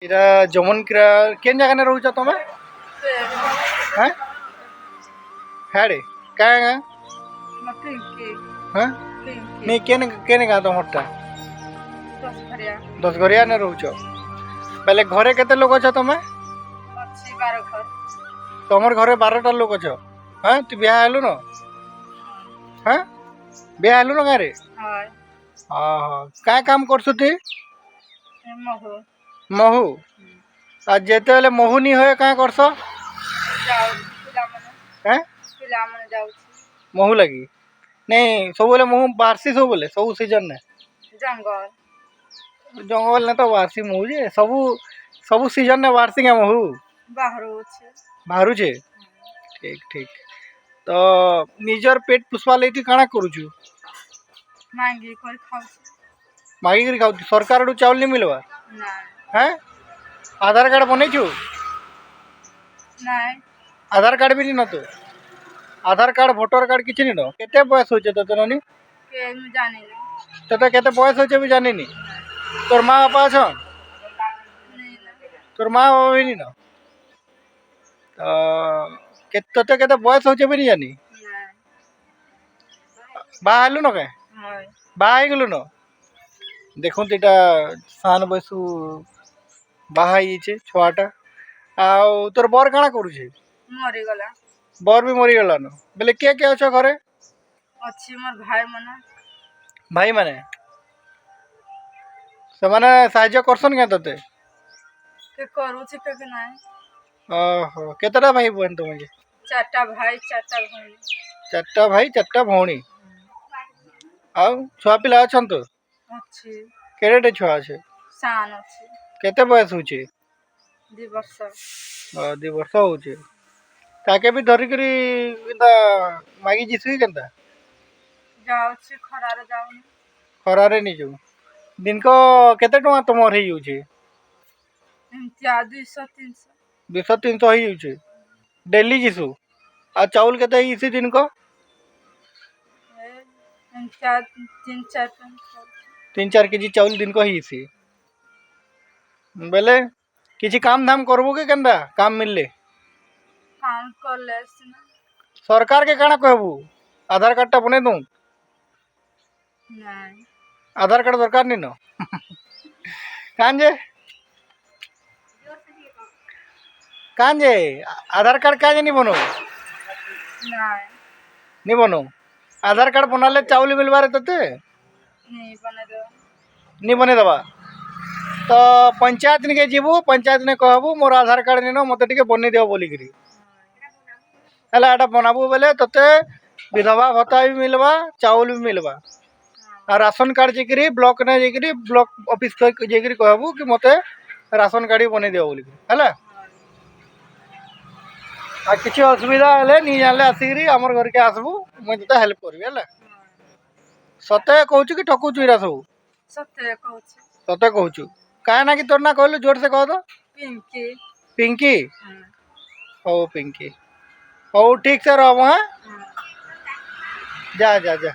ଏଇଟା ଜମନକିରା କେନ୍ ଜାଗାନେ ରହୁଛ ତମେ? ହାଁ ହାଡ଼େ କାଁ ଗାଁ? ହାଁ ନାଇଁ କେନ୍ କେନ୍ ଗାଁ ତମରଟା? ଦଶଘରିଆ ନେ ରହୁଛ ବେଲେ ଘରେ କେତେ ଲୋକ ଅଛ ତମେ? ତମର ଘରେ 12ଟା ଲୋକ ଅଛ। ହଁ ତୁ ବିହା ହେଲୁ ন? ହଁ ବିହା ହେଲୁ ন ଗାଁରେ? କାଁ କାମ କରଛୁ ତୁଇ? महू आ जेते बेले महू नी होए काँ करस? महू लगी नहीं सब बेले महू बाहरसी सब बेले सब सीजन ने जंगल ने तो बाहरसी महू जे सबू सीजन ने बाहरसी क्या महू बाहरु छे ठीक ठीक तो निजर पेट पुषवा लेती काଣା करूछु? मागी कर खाऊ सरकार आडू चाउल नहीं मिलवा? हैं आधार कार्ड बनईछु? आधार कार्ड भी नहीं न तो आधार कार्ड वोटर कार्ड किछि नहीं न केते बयस होचे तो ननी तते केते बयस होचे भी जानि नी तोर माँ बापा छ तोर माँ बापा भी नहीं न तते केते बयस होचे भी नहीं जानी बा हेलु न के बा हे गेलु न देखो एटा सान बयसु बाहा छुआटा आउ तोर बर काଣା करूछे? मरीगला बर भी मरी गला न बेले के अछ घरे? अच्छी मोर भाई मने भाई माने से माने साहाय्य करसन के तते के करूछि के नाही ओहो केतरा भाई बहन तुम जे? चारटा भाई चारटा भौणी। चारटा भाई चारटा भौणी आउ छुआ पिला अछन तो? अच्छी केरेटे छुआ छे? सान अच्छी केते बयस होचे? 2 वर्ष 2 वर्ष होचे ताके भी धरी करी इंदा मागी जिसुई केनता जाउछि खरारे जाउनी खरारे नहीं जो दिन को केते टका तुमर हे युचे? इम्तिया 200 300 ही युचे डेली जिसु आ चाउल केते ही इसी दिन को? इम्तिया 3-4 केजी चाउल दिन को ही इसी बेले किसी काम धाम करबो के केनता काम मिलले काम कर ले सरकार के काଣା कहबू आधार कार्ड टा बने दूं? नहीं आधार कार्ड दरकार नहीं न कांजे कांजे आधार कार्ड काजे नहीं बनो? नहीं बनो आधार कार्ड बनाले चाउल मिलवा रे तते नहीं बने दबा तो पंचायत ने के जीवू पंचायत ने कहबू मोर आधार कार्ड नहीं न मते टिके बने देव बोली करी हला एटा बनाबू बेले तते विधवा भत्ता भी मिलवा चाउल भी मिलवा आ राशन कार्ड जेकरी ब्लॉक ने जेकरी ब्लॉक ऑफिस जेकरी कहबू कि मते राशन कार्ड भी बने देव बोली हला आ किसी असुविधा हेले नहीं जानले आसिकरी हमर घर के आसबू मैं तते हेल्प करबी हला सते कहूछु कि ठकुछु इरा सब सते कहूछु काहे ना कि तोर ना कहलु जोर से कह दो पिंकी पिंकी हो पिंकी हो ठीक से रहो हां जा जा जा